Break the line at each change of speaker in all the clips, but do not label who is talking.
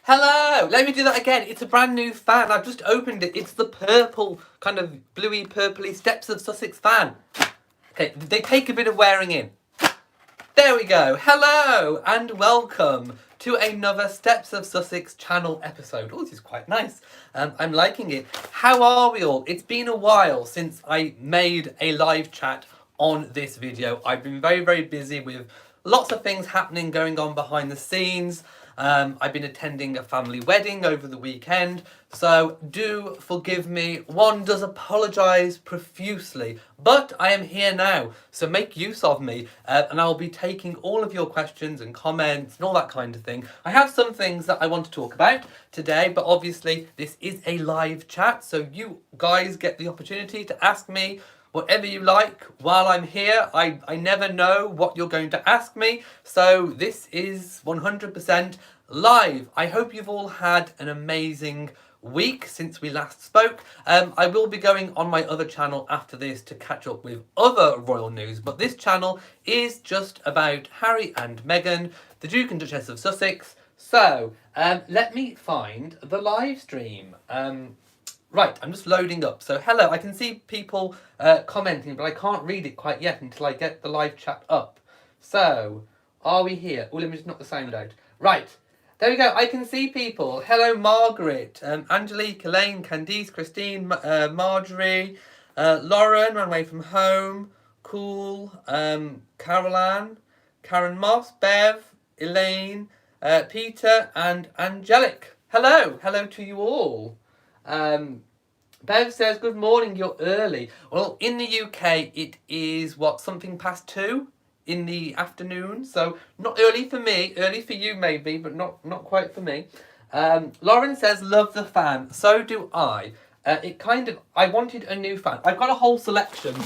Hello! Let me do that again. It's a brand new fan. I've just opened it. It's the purple, kind of bluey, purpley Steps of Sussex fan. Okay, they take a bit of wearing in. There we go. Hello and welcome to another Steps of Sussex channel episode. Oh, this is quite nice. I'm liking it. How are we all? It's been a while since I made a live chat on this video. I've been very, very busy with lots of things happening, going on behind the scenes. I've been attending a family wedding over the weekend, so do forgive me. One does apologise profusely, but I am here now, so make use of me, and I'll be taking all of your questions and comments and all that kind of thing. I have some things that I want to talk about today, but obviously this is a live chat, so you guys get the opportunity to ask me whatever you like while I'm here. I never know what you're going to ask me, so this is 100% live. I hope you've all had an amazing week since we last spoke. I will be going on my other channel after this to catch up with other royal news, but this channel is just about Harry and Meghan, the Duke and Duchess of Sussex. So let me find the live stream. Right, I'm just loading up. So hello, I can see people commenting, but I can't read it quite yet until I get the live chat up. So, are we here? Oh, let me just knock the sound out. Right, there we go. I can see people. Hello, Margaret, Angelique, Elaine, Candice, Christine, Marjorie, Lauren, ran away from home, Cool, Caroline, Karen Moss, Bev, Elaine, Peter, and Angelic. Hello, hello to you all. Bev says, good morning, you're early. Well, in the UK, it is, something past 2 in the afternoon. So, not early for me, early for you maybe, but not quite for me. Lauren says, love the fan. So do I. I wanted a new fan. I've got a whole selection.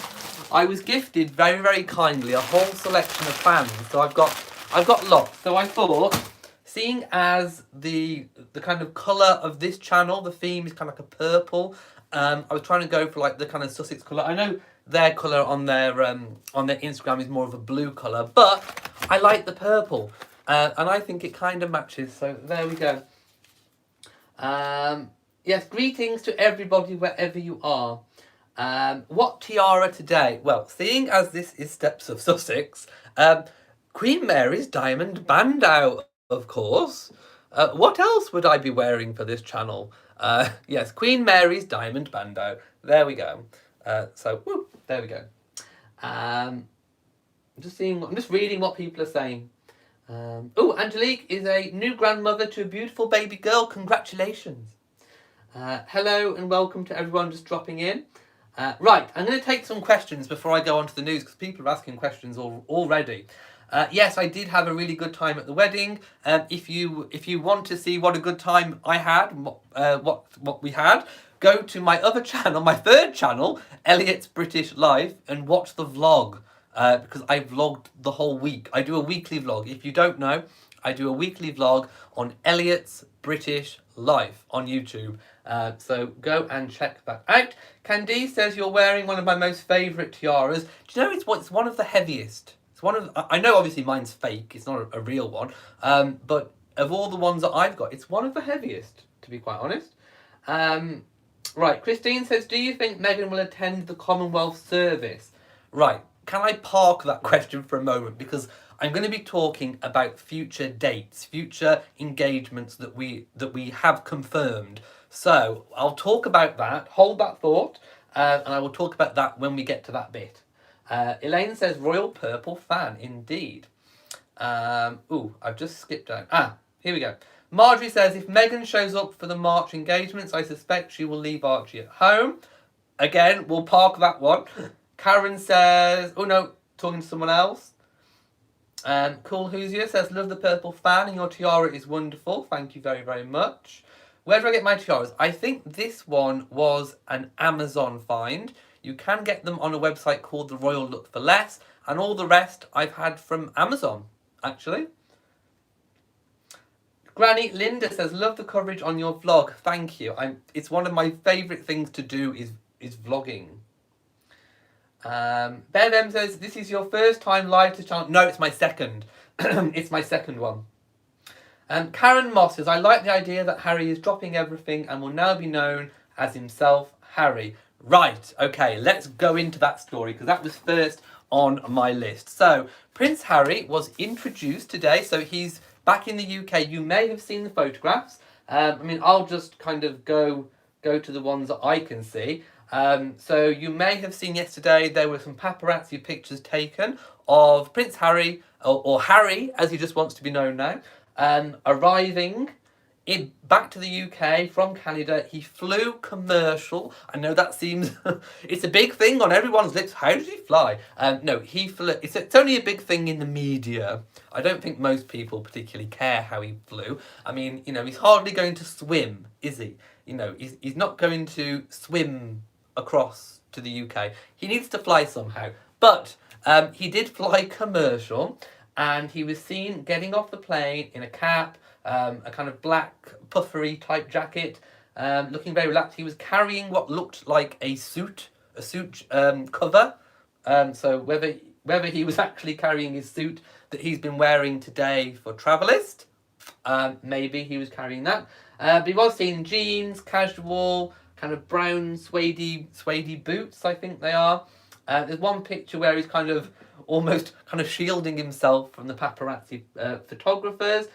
I was gifted very, very kindly a whole selection of fans. So I've got lots. So I thought, seeing as the kind of colour of this channel, the theme is kind of like a purple. I was trying to go for like the kind of Sussex colour. I know their colour on their Instagram is more of a blue colour, but I like the purple, and I think it kind of matches. So there we go. Yes, greetings to everybody wherever you are. What tiara today? Well, seeing as this is Steps of Sussex, Queen Mary's diamond bandeau, of course. What else would I be wearing for this channel? Yes, Queen Mary's diamond bandeau. There we go. There we go. I'm just reading what people are saying. Angelique is a new grandmother to a beautiful baby girl. Congratulations. Hello and welcome to everyone just dropping in. Right, I'm going to take some questions before I go on to the news because people are asking questions already. Yes, I did have a really good time at the wedding. If you want to see what a good time I had, what we had, go to my other channel, my third channel, Elliot's British Life, and watch the vlog. Because I vlogged the whole week. I do a weekly vlog. If you don't know, I do a weekly vlog on Elliot's British Life on YouTube. So go and check that out. Candice says you're wearing one of my most favourite tiaras. Do you know it's one of the heaviest? It's one of I know obviously mine's fake. It's not a real one. But of all the ones that I've got, it's one of the heaviest, to be quite honest. Right, Christine says, do you think Meghan will attend the Commonwealth service? Right, can I park that question for a moment? Because I'm going to be talking about future dates, future engagements that we have confirmed. So I'll talk about that, hold that thought, and I will talk about that when we get to that bit. Elaine says, royal purple fan, indeed. I've just skipped down. Here we go. Marjorie says, if Meghan shows up for the March engagements, I suspect she will leave Archie at home. Again, we'll park that one. Karen says, oh no, talking to someone else. Cool Hoosier says, love the purple fan and your tiara is wonderful. Thank you very, very much. Where do I get my tiaras? I think this one was an Amazon find. You can get them on a website called The Royal Look for Less, and all the rest I've had from Amazon, actually. Granny Linda says, love the coverage on your vlog. Thank you. It's one of my favourite things to do is vlogging. Bev M says, this is your first time live to channel. No, it's my second. It's my second one. Karen Moss says, I like the idea that Harry is dropping everything and will now be known as himself, Harry. Right, okay, let's go into that story because that was first on my list. So, Prince Harry was introduced today, so he's back in the UK. You may have seen the photographs. I mean, I'll just kind of go to the ones that I can see. So you may have seen yesterday there were some paparazzi pictures taken of Prince Harry, or Harry as he just wants to be known now, arriving back to the UK from Canada. He flew commercial. I know that seems it's a big thing on everyone's lips. How did he fly? No, he flew. It's only a big thing in the media. I don't think most people particularly care how he flew. I mean, he's hardly going to swim, is he? He's not going to swim across to the UK. He needs to fly somehow. But he did fly commercial, and he was seen getting off the plane in a cap, a kind of black puffery type jacket, looking very relaxed. He was carrying what looked like a suit cover. So whether he was actually carrying his suit that he's been wearing today for TRAVALYST, maybe he was carrying that. But he was seen in jeans, casual, kind of brown suede boots, I think they are. There's one picture where he's almost shielding himself from the paparazzi photographers.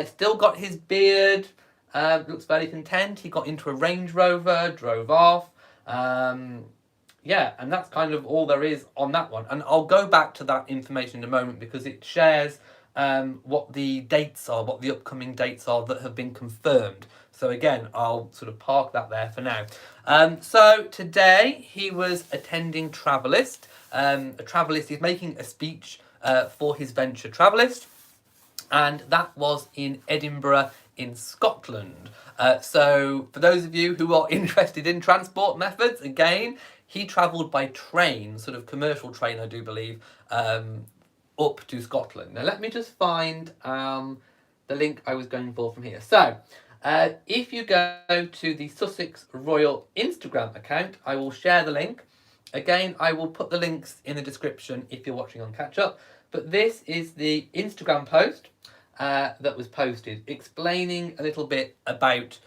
Still got his beard, looks very content. He got into a Range Rover, drove off. Yeah, and that's kind of all there is on that one. And I'll go back to that information in a moment because it shares what the dates are, what the upcoming dates are that have been confirmed. So again, I'll sort of park that there for now. So today he was attending TRAVALYST. TRAVALYST is making a speech for his venture TRAVALYST, and that was in Edinburgh in Scotland. So for those of you who are interested in transport methods, again, he travelled by train, sort of commercial train, I do believe, up to Scotland. Now let me just find the link I was going for from here. So if you go to the Sussex Royal Instagram account, I will share the link. Again, I will put the links in the description if you're watching on catch up. But this is the Instagram post that was posted explaining a little bit about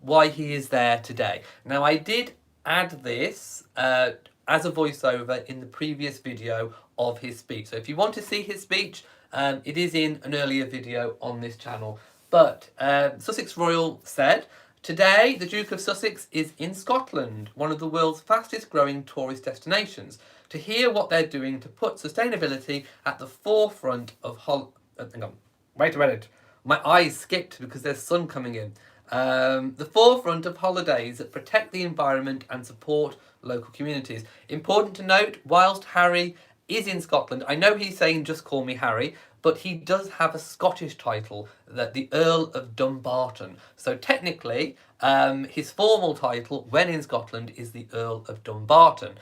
why he is there today. Now I did add this as a voiceover in the previous video of his speech. So if you want to see his speech, it is in an earlier video on this channel. But Sussex Royal said, today the Duke of Sussex is in Scotland, one of the world's fastest growing tourist destinations, to hear what they're doing to put sustainability at the forefront of hang on, wait a minute. My eyes skipped because there's sun coming in. The forefront of holidays that protect the environment and support local communities. Important to note, whilst Harry is in Scotland, I know he's saying just call me Harry, but he does have a Scottish title, that the Earl of Dumbarton. So technically, his formal title when in Scotland is the Earl of Dumbarton.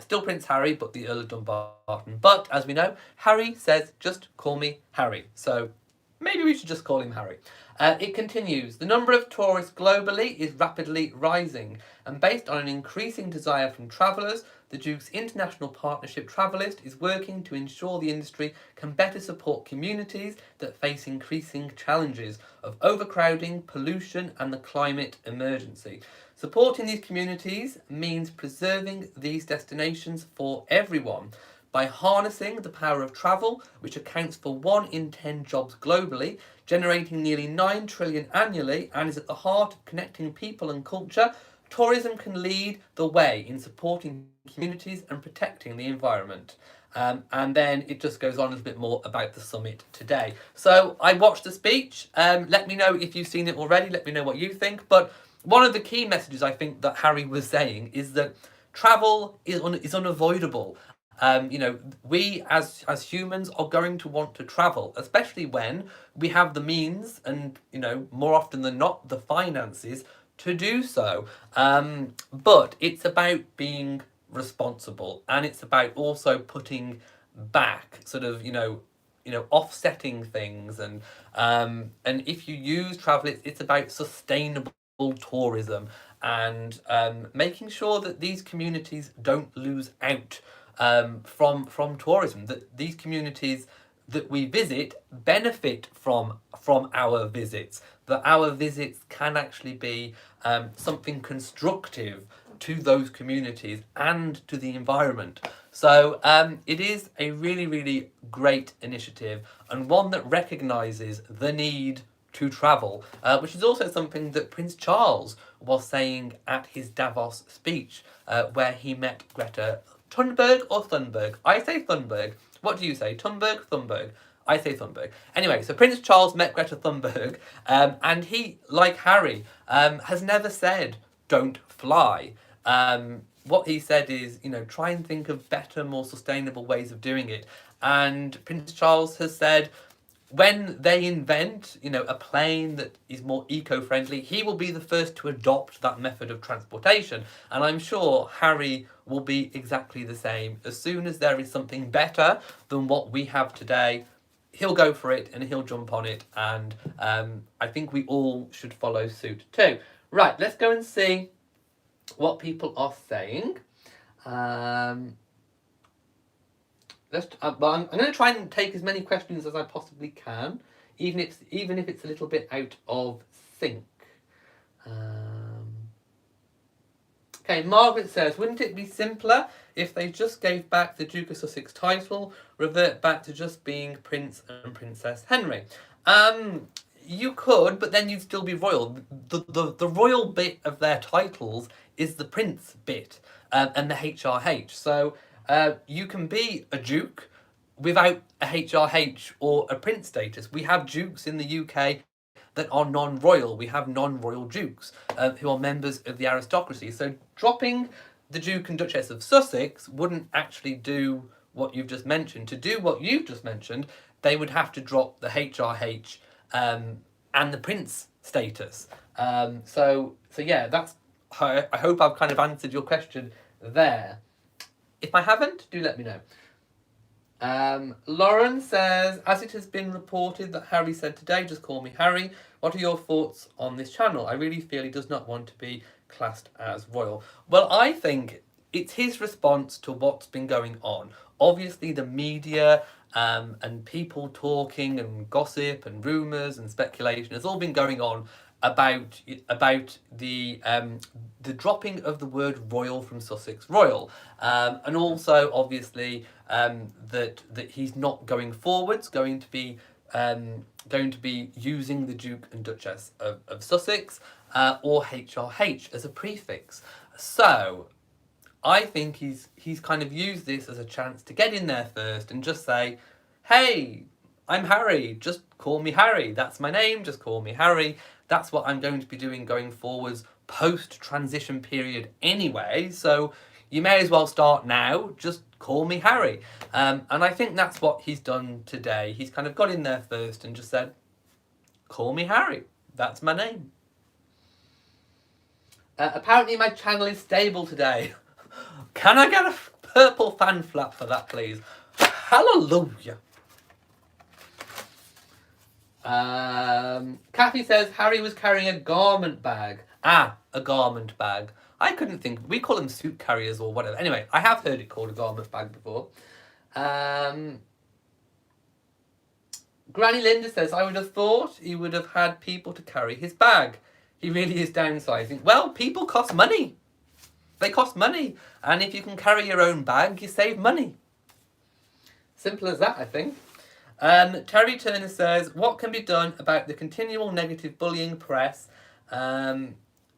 Still Prince Harry, but the Earl of Dumbarton. But as we know, Harry says just call me Harry. So maybe we should just call him Harry. It continues. The number of tourists globally is rapidly rising, and based on an increasing desire from travellers, the Duke's international partnership TRAVALYST is working to ensure the industry can better support communities that face increasing challenges of overcrowding, pollution, and the climate emergency. Supporting these communities means preserving these destinations for everyone. By harnessing the power of travel, which accounts for 1 in 10 jobs globally, generating nearly 9 trillion annually and is at the heart of connecting people and culture, tourism can lead the way in supporting communities and protecting the environment. And then it just goes on a little bit more about the summit today. So I watched the speech. Let me know if you've seen it already. Let me know what you think. But one of the key messages I think that Harry was saying is that travel is unavoidable. We as humans are going to want to travel, especially when we have the means and, more often than not, the finances to do so. But it's about being responsible, and it's about also putting back, sort of, offsetting things, and if you use travel, it's about sustainable tourism and making sure that these communities don't lose out from tourism, that these communities that we visit benefit from our visits, that our visits can actually be something constructive to those communities and to the environment. So it is a really, really great initiative, and one that recognises the need to travel, which is also something that Prince Charles was saying at his Davos speech, where he met Greta Thunberg or Thunberg. I say Thunberg. What do you say? Thunberg, Thunberg. I say Thunberg. Anyway, so Prince Charles met Greta Thunberg, and he, like Harry, has never said don't fly. What he said is, try and think of better, more sustainable ways of doing it. And Prince Charles has said, when they invent, a plane that is more eco-friendly, he will be the first to adopt that method of transportation. And I'm sure Harry will be exactly the same. As soon as there is something better than what we have today, he'll go for it and he'll jump on it. And I think we all should follow suit too. Right, let's go and see what people are saying. I'm going to try and take as many questions as I possibly can, even if it's a little bit out of sync. Okay, Margaret says, wouldn't it be simpler if they just gave back the Duke of Sussex title, revert back to just being Prince and Princess Henry? You could, but then you'd still be royal. The royal bit of their titles is the prince bit, and the HRH. So you can be a duke without a HRH or a prince status. We have dukes in the UK that are non-royal. We have non-royal dukes who are members of the aristocracy. So dropping the Duke and Duchess of Sussex wouldn't actually do what you've just mentioned. To do what you've just mentioned, they would have to drop the HRH and the prince status. So yeah, that's how I hope I've kind of answered your question there. If I haven't, do let me know. Lauren says, as it has been reported that Harry said today, just call me Harry. What are your thoughts on this channel? I really feel he does not want to be classed as royal. Well, I think it's his response to what's been going on. Obviously, the media and people talking and gossip and rumours and speculation has all been going on about the dropping of the word royal from Sussex Royal, and also obviously that he's not going forwards going to be using the Duke and Duchess of Sussex or HRH as a prefix. So I think he's kind of used this as a chance to get in there first and just say, hey, I'm Harry, just call me Harry. That's my name, just call me Harry. That's what I'm going to be doing going forwards post-transition period anyway, so you may as well start now, just call me Harry. And I think that's what he's done today. He's kind of got in there first and just said, call me Harry, that's my name. Apparently my channel is stable today. Can I get a purple fan flap for that, please? Hallelujah. Kathy says Harry was carrying a garment bag. A garment bag. I couldn't think. We call them suit carriers or whatever. Anyway, I have heard it called a garment bag before. Granny Linda says, I would have thought he would have had people to carry his bag. He really is downsizing. Well, people cost money. They cost money. And if you can carry your own bag, you save money. Simple as that, I think. Terry Turner says, what can be done about the continual negative bullying press,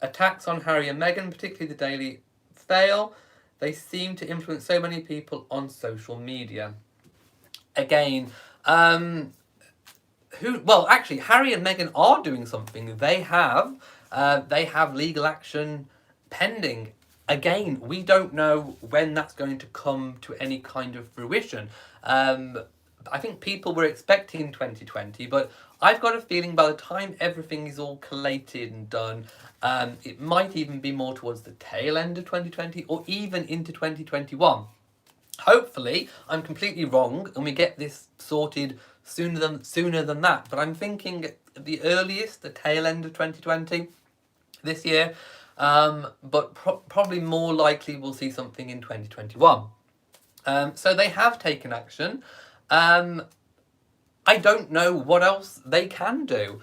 attacks on Harry and Meghan, particularly the Daily Fail? They seem to influence so many people on social media. Again, well, actually, Harry and Meghan are doing something. They have legal action pending. Again, we don't know when that's going to come to any kind of fruition. I think people were expecting 2020, but I've got a feeling by the time everything is all collated and done, it might even be more towards the tail end of 2020 or even into 2021. Hopefully, I'm completely wrong and we get this sorted sooner than that. But I'm thinking at the earliest, the tail end of 2020 this year. But probably more likely we'll see something in 2021. So they have taken action. I don't know what else they can do.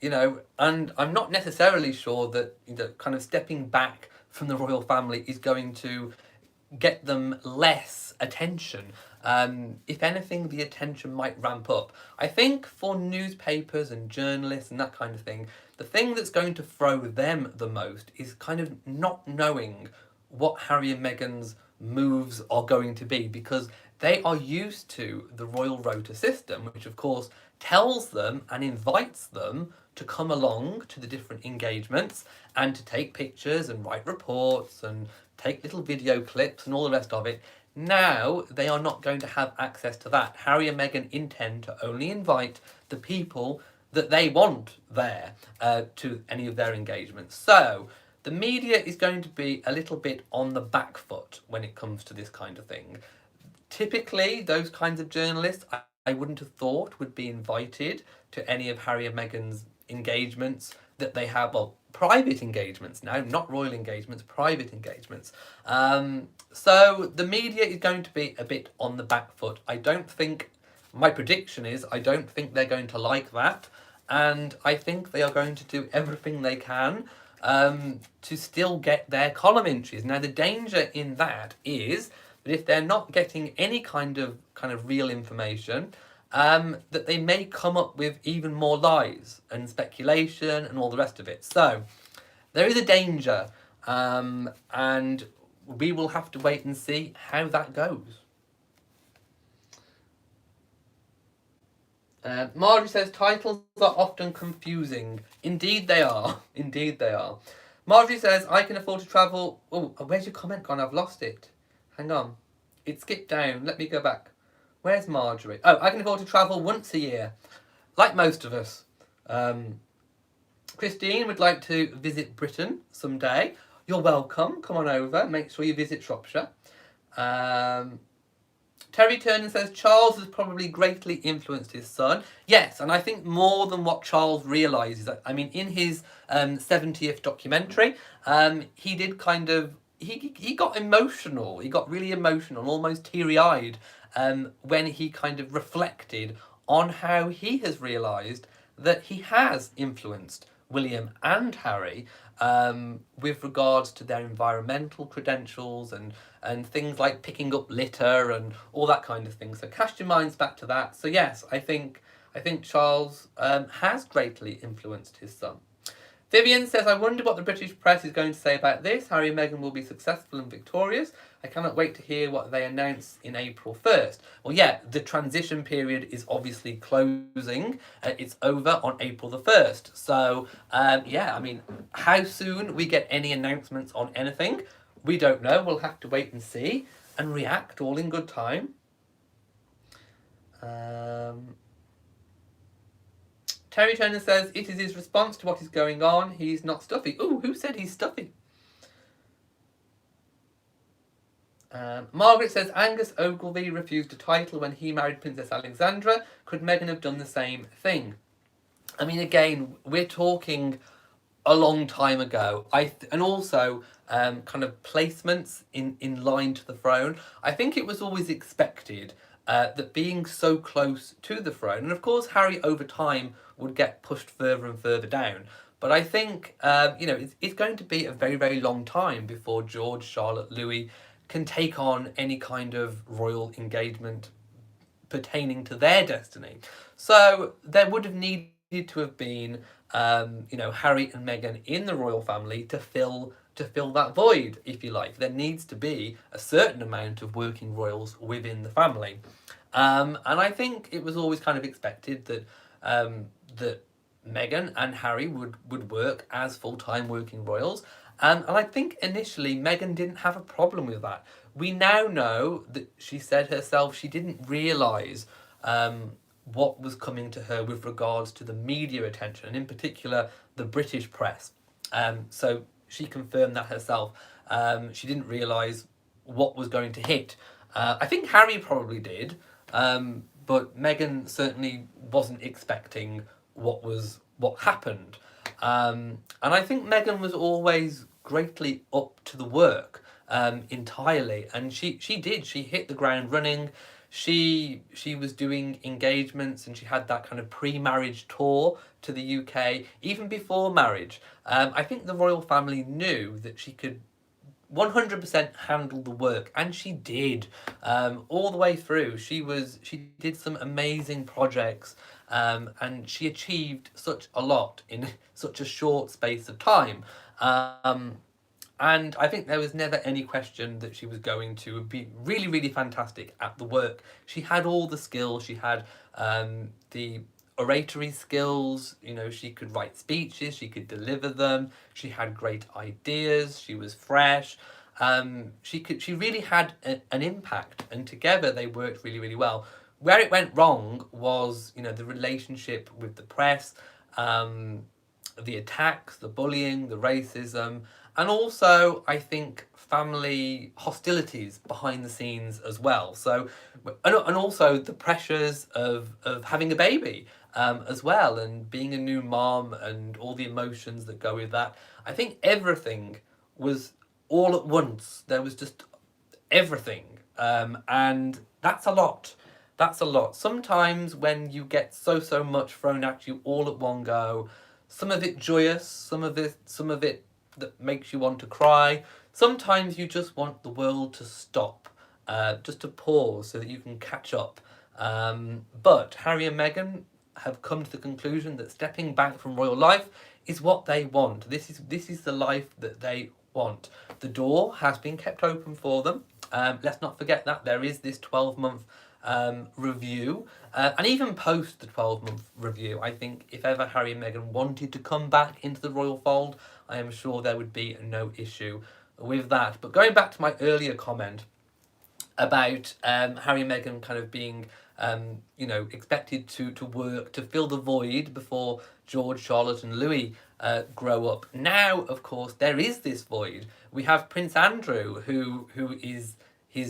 You know, and I'm not necessarily sure that, you know, kind of stepping back from the royal family is going to get them less attention. If anything, the attention might ramp up. I think for newspapers and journalists and that kind of thing, the thing that's going to throw them the most is kind of not knowing what Harry and Meghan's moves are going to be, because they are used to the royal rota system, which of course tells them and invites them to come along to the different engagements and to take pictures and write reports and take little video clips and all the rest of it. Now they are not going to have access to that. Harry and Meghan intend to only invite the people that they want there to any of their engagements. So the media is going to be a little bit on the back foot when it comes to this kind of thing. Typically, those kinds of journalists I wouldn't have thought would be invited to any of Harry and Meghan's engagements that they have, well, private engagements now, not royal engagements, private engagements. So the media is going to be a bit on the back foot. I don't think, my prediction is, I don't think they're going to like that. And I think they are going to do everything they can to still get their column inches. Now, the danger in that is that if they're not getting any kind of real information, that they may come up with even more lies and speculation and all the rest of it. So there is a danger, and we will have to wait and see how that goes. Marjorie says titles are often confusing. Indeed they are. Indeed they are. Marjorie says I can afford to travel. Oh, where's your comment gone? I've lost it. Hang on. It skipped down. Let me go back. Where's Marjorie? Oh, I can afford to travel once a year, like most of us. Christine would like to visit Britain someday. You're welcome. Come on over. Make sure you visit Shropshire. Terry Turner says Charles has probably greatly influenced his son. Yes, and I think more than what Charles realises. I mean, in his 70th documentary, he did kind of, he got emotional. He got really emotional, almost teary-eyed, when he kind of reflected on how he has realised that he has influenced William and Harry with regards to their environmental credentials and things like picking up litter and all that kind of thing. So cast your minds back to that. So yes, I think Charles has greatly influenced his son. Vivian says, I wonder what the British press is going to say about this. Harry and Meghan will be successful and victorious. I cannot wait to hear what they announce in April 1st. Well, yeah, the transition period is obviously closing. It's over on April the 1st. So, yeah, I mean, how soon we get any announcements on anything, we don't know. We'll have to wait and see and react all in good time. Terry Turner says, it is his response to what is going on. He's not stuffy. Ooh, who said he's stuffy? Margaret says, Angus Ogilvy refused a title when he married Princess Alexandra. Could Meghan have done the same thing? I mean, again, we're talking a long time ago. And also kind of placements in line to the throne. I think it was always expected that being so close to the throne, and of course Harry over time would get pushed further and further down. But I think, you know, it's going to be a very, very long time before George, Charlotte, Louis can take on any kind of royal engagement pertaining to their destiny. So there would have needed to have been, you know, Harry and Meghan in the royal family to fill that void, if you like. There needs to be a certain amount of working royals within the family. And I think it was always kind of expected that that Meghan and Harry would work as full-time working royals. And I think initially Meghan didn't have a problem with that. We now know that she said herself she didn't realise what was coming to her with regards to the media attention, and in particular the British press. So she confirmed that herself. She didn't realise what was going to hit. I think Harry probably did, but Meghan certainly wasn't expecting what happened. And I think Meghan was always greatly up to the work entirely, and she hit the ground running. she was doing engagements, and she had that kind of pre-marriage tour to the UK even before marriage. I think the royal family knew that she could 100% handle the work, and she did, all the way through. She did some amazing projects, and she achieved such a lot in such a short space of time. And I think there was never any question that she was going to be really, really fantastic at the work. She had all the skills. She had the oratory skills. You know, she could write speeches. She could deliver them. She had great ideas. She was fresh. She really had an impact, and together they worked really, really well. Where it went wrong was, you know, the relationship with the press, the attacks, the bullying, the racism, and also I think family hostilities behind the scenes as well. So, and also the pressures of having a baby, as well, and being a new mom and all the emotions that go with that. I think everything was all at once. There was just everything, and that's a lot. That's a lot. Sometimes when you get so much thrown at you all at one go, some of it joyous, some of it that makes you want to cry. Sometimes you just want the world to stop, just to pause so that you can catch up. But Harry and Meghan have come to the conclusion that stepping back from royal life is what they want. This is the life that they want. The door has been kept open for them. Let's not forget that there is this 12-month review, and even post the 12-month review, I think if ever Harry and Meghan wanted to come back into the royal fold, I am sure there would be no issue with that. But going back to my earlier comment about Harry and Meghan kind of being expected to work to fill the void before George, Charlotte and Louis grow up. Now, of course, there is this void. We have Prince Andrew, who is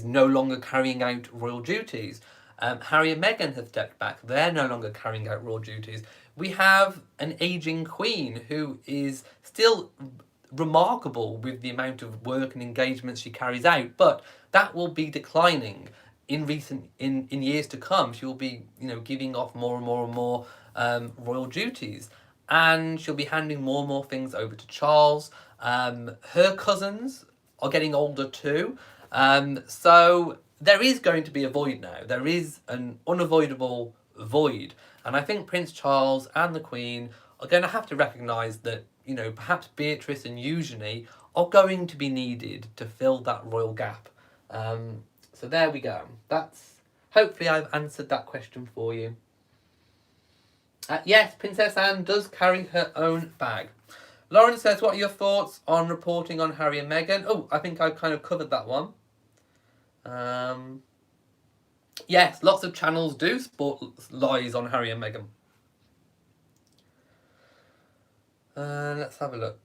no longer carrying out royal duties. Harry and Meghan have stepped back. They're no longer carrying out royal duties. We have an aging queen who is still remarkable with the amount of work and engagements she carries out, but that will be declining in years to come. She will be, giving off more and more and more royal duties, and she'll be handing more and more things over to Charles. Her cousins are getting older too, so there is going to be a void now. There is an unavoidable void, and I think Prince Charles and the Queen are going to have to recognise that, perhaps Beatrice and Eugenie are going to be needed to fill that royal gap. So there we go. Hopefully I've answered that question for you. Yes, Princess Anne does carry her own bag. Lauren says, what are your thoughts on reporting on Harry and Meghan? Oh, I think I've kind of covered that one. Yes, lots of channels do sport lies on Harry and Meghan. Let's have a look.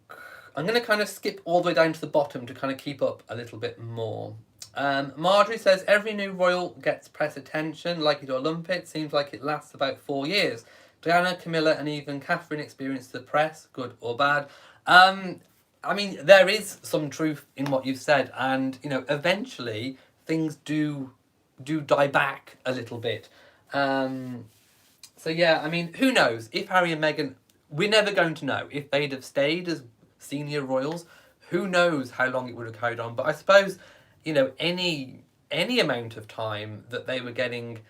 I'm going to kind of skip all the way down to the bottom to kind of keep up a little bit more. Marjorie says, every new royal gets press attention, like it or lump it. Seems like it lasts about 4 years. Diana, Camilla and even Catherine experienced the press, good or bad. I mean, there is some truth in what you've said, and, eventually things do die back a little bit. So yeah, I mean, who knows? If Harry and Meghan, we're never going to know. If they'd have stayed as senior royals, who knows how long it would have carried on. But I suppose, any amount of time that they were getting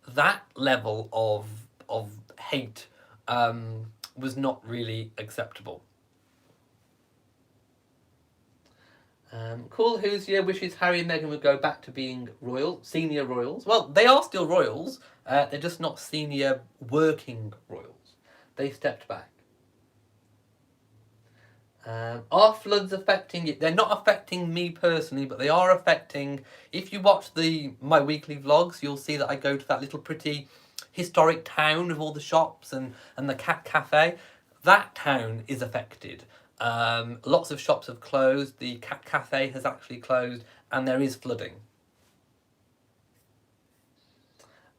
that level of hate was not really acceptable. Cool Who's Here wishes Harry and Meghan would go back to being senior royals. Well, they are still royals. They're just not senior working royals. They stepped back. Are floods affecting it? They're not affecting me personally, but they are affecting... If you watch my weekly vlogs, you'll see that I go to that little pretty historic town with all the shops and the cat cafe. That town is affected. Lots of shops have closed. The cat cafe has actually closed, and there is flooding.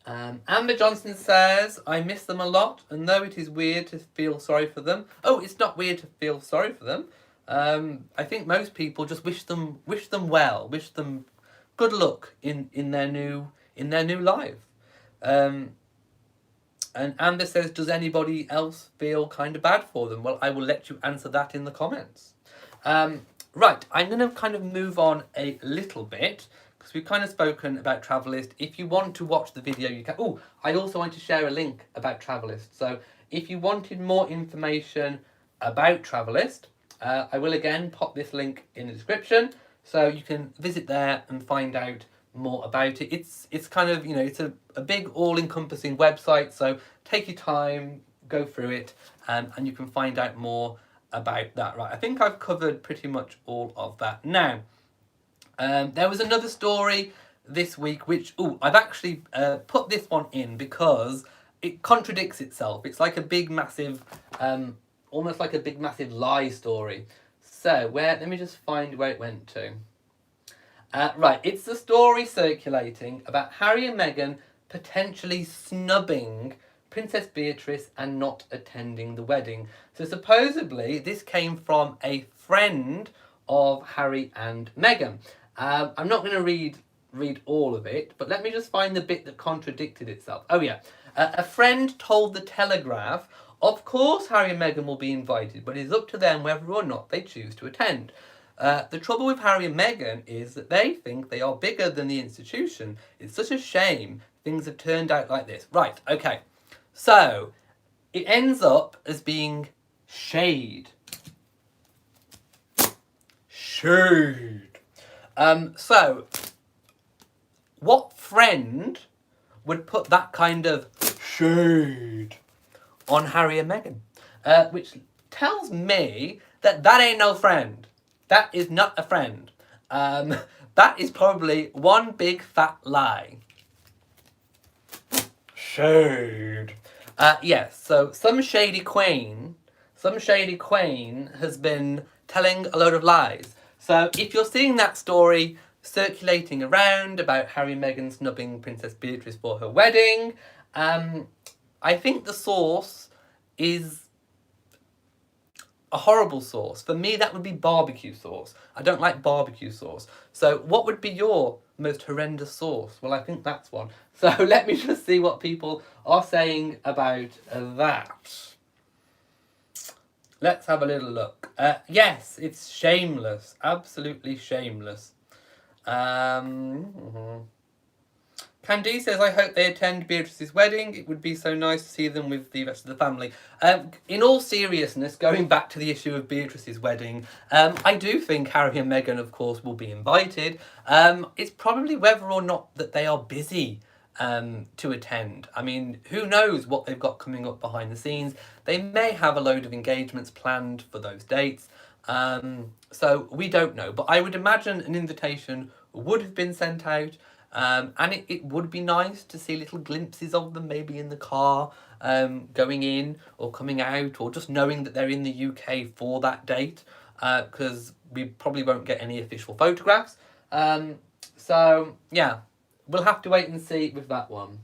Amber Johnson says, I miss them a lot, and though it is weird to feel sorry for them... Oh, it's not weird to feel sorry for them. I think most people just wish them well, wish them good luck in their new in their new life. And Amber says, does anybody else feel kind of bad for them? Well, I will let you answer that in the comments. Right, I'm going to kind of move on a little bit, because we've kind of spoken about TRAVALYST. If you want to watch the video, you can... Oh, I also want to share a link about TRAVALYST. So if you wanted more information about TRAVALYST, I will again pop this link in the description, so you can visit there and find out more about it. It's kind of, you know, it's a big all-encompassing website, so take your time, go through it, and you can find out more about that. Right, I think I've covered pretty much all of that. Now, there was another story this week which, I've actually put this one in because it contradicts itself. It's like a big massive, almost like a big massive lie story. So let me just find where it went to. Right, it's the story circulating about Harry and Meghan potentially snubbing Princess Beatrice and not attending the wedding. So supposedly this came from a friend of Harry and Meghan. I'm not going to read all of it, but let me just find the bit that contradicted itself. Oh yeah, a friend told the Telegraph, of course Harry and Meghan will be invited, but it's up to them whether or not they choose to attend. The trouble with Harry and Meghan is that they think they are bigger than the institution. It's such a shame things have turned out like this. Right, okay. So, it ends up as being shade. Shade. So, what friend would put that kind of shade on Harry and Meghan? Which tells me that ain't no friend. That is not a friend. That is probably one big fat lie. Shade. Yes, so some shady queen has been telling a load of lies. So if you're seeing that story circulating around about Harry and Meghan snubbing Princess Beatrice for her wedding, I think the source is a horrible sauce. For me, that would be barbecue sauce. I don't like barbecue sauce. So what would be your most horrendous sauce? Well, I think that's one. So let me just see what people are saying about that. Let's have a little look. Yes, it's shameless. Absolutely shameless. Candy says, I hope they attend Beatrice's wedding. It would be so nice to see them with the rest of the family. In all seriousness, going back to the issue of Beatrice's wedding, I do think Harry and Meghan, of course, will be invited. It's probably whether or not that they are busy to attend. I mean, who knows what they've got coming up behind the scenes. They may have a load of engagements planned for those dates. So we don't know. But I would imagine an invitation would have been sent out. And it would be nice to see little glimpses of them, maybe in the car, going in or coming out, or just knowing that they're in the UK for that date, because we probably won't get any official photographs. So, yeah, we'll have to wait and see with that one.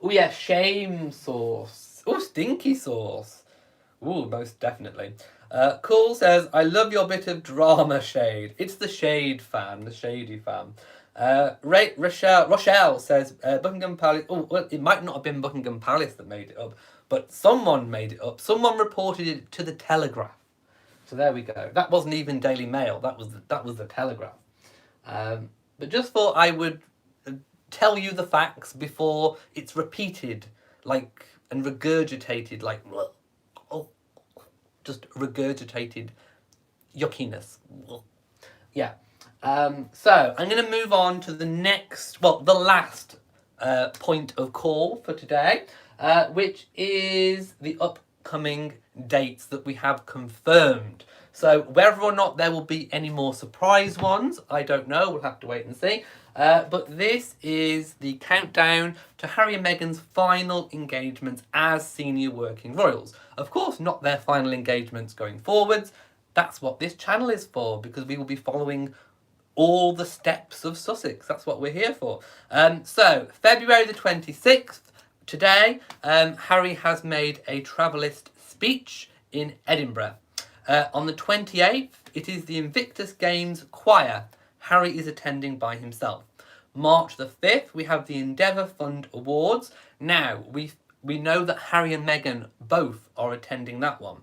Oh, yeah, shame sauce. Oh, stinky sauce. Oh, most definitely. Cool says, I love your bit of drama shade. It's the shade fan, the shady fan. Rochelle says Buckingham Palace. Oh, well, it might not have been Buckingham Palace that made it up, but someone made it up. Someone reported it to the Telegraph. So there we go. That wasn't even Daily Mail. That was the Telegraph. But just thought I would tell you the facts before it's repeated, like, and regurgitated, like, just regurgitated yuckiness. Yeah. So I'm going to move on to the next, the last point of call for today, which is the upcoming dates that we have confirmed. So whether or not there will be any more surprise ones, I don't know. We'll have to wait and see. But this is the countdown to Harry and Meghan's final engagements as senior working royals. Of course, not their final engagements going forwards. That's what this channel is for, because we will be following all the steps of Sussex. That's what we're here for. So, February the 26th, today, Harry has made a TRAVALYST speech in Edinburgh. On the 28th, it is the Invictus Games choir. Harry is attending by himself. March the 5th, we have the Endeavour Fund Awards. Now, we know that Harry and Meghan both are attending that one.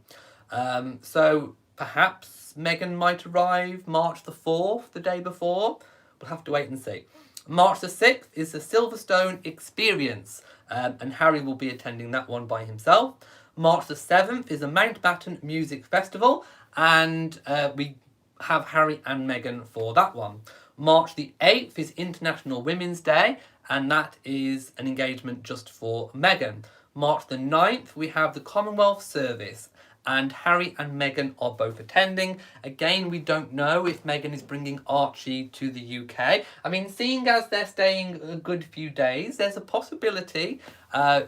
So perhaps Meghan might arrive March the 4th, the day before. We'll have to wait and see. March the 6th is the Silverstone Experience, and Harry will be attending that one by himself. March the 7th is the Mountbatten Music Festival, and we have Harry and Meghan for that one. March the 8th is International Women's Day, and that is an engagement just for Meghan. March the 9th, we have the Commonwealth Service, and Harry and Meghan are both attending. Again, we don't know if Meghan is bringing Archie to the UK. I mean, seeing as they're staying a good few days, there's a possibility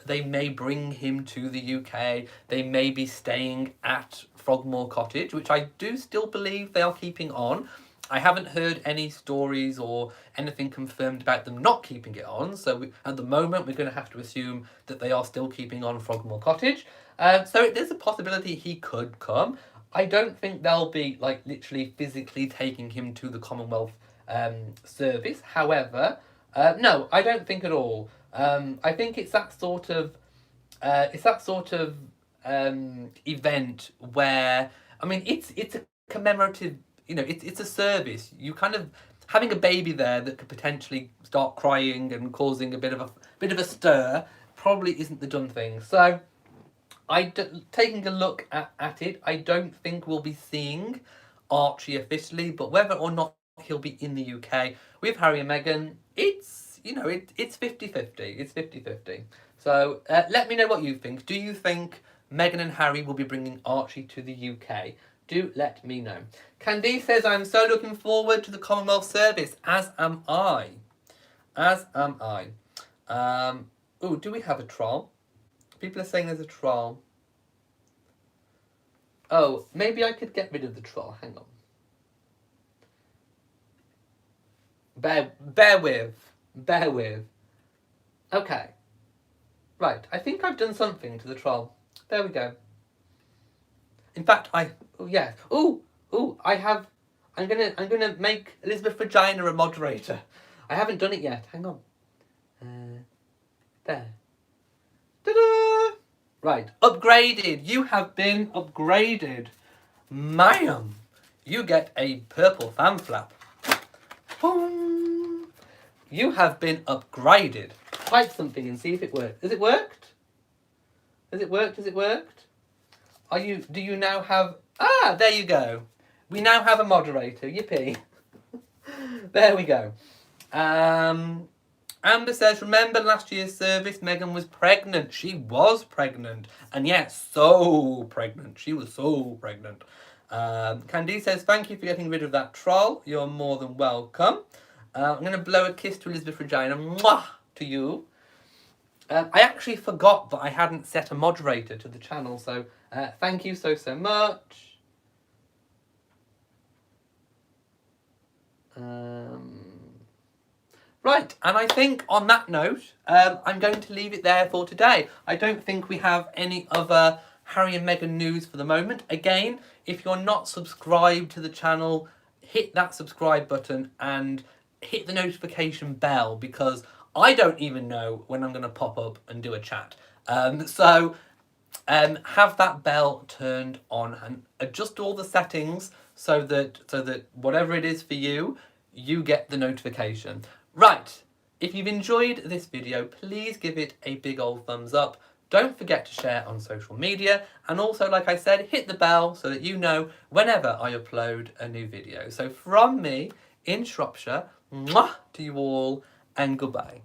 they may bring him to the UK. They may be staying at Frogmore Cottage, which I do still believe they are keeping on. I haven't heard any stories or anything confirmed about them not keeping it on, so at the moment we're going to have to assume that they are still keeping on Frogmore Cottage. So there's a possibility he could come. I don't think they'll be like literally physically taking him to the Commonwealth Service. However, no, I don't think at all. I think it's that sort of event where, I mean, it's a commemorative. You know, it's a service. You kind of having a baby there that could potentially start crying and causing a bit of a stir probably isn't the done thing. So, taking a look at it, I don't think we'll be seeing Archie officially, but whether or not he'll be in the UK with Harry and Meghan, it's 50-50. It's 50-50. So let me know what you think. Do you think Meghan and Harry will be bringing Archie to the UK? Do let me know. Candice says, I'm so looking forward to the Commonwealth Service, as am I. As am I. Oh, do we have a troll? People are saying there's a troll. Oh, maybe I could get rid of the troll. Hang on. Bear with. Okay. Right, I think I've done something to the troll. There we go. In fact, I'm gonna make Elizabeth Regina a moderator. I haven't done it yet. Hang on. There. Ta-da! Right, upgraded. You have been upgraded. Ma'am, you get a purple fan flap. Boom. You have been upgraded. Type something and see if it works. Has it worked? Has it worked? Do you now have... Ah, there you go. We now have a moderator. Yippee. There we go. Amber says, remember last year's service, Meghan was pregnant. She was pregnant. And yes, so pregnant. She was so pregnant. Candice says, thank you for getting rid of that troll. You're more than welcome. I'm going to blow a kiss to Elizabeth Regina. Mwah! To you. I actually forgot that I hadn't set a moderator to the channel, so thank you so much. Right, and I think on that note, I'm going to leave it there for today. I don't think we have any other Harry and Meghan news for the moment. Again, if you're not subscribed to the channel, hit that subscribe button and hit the notification bell, because I don't even know when I'm going to pop up and do a chat. So have that bell turned on and adjust all the settings so that whatever it is for you, you get the notification. Right, if you've enjoyed this video, please give it a big old thumbs up. Don't forget to share on social media, and also, like I said, hit the bell so that you know whenever I upload a new video. So from me in Shropshire, mwah, to you all, and goodbye.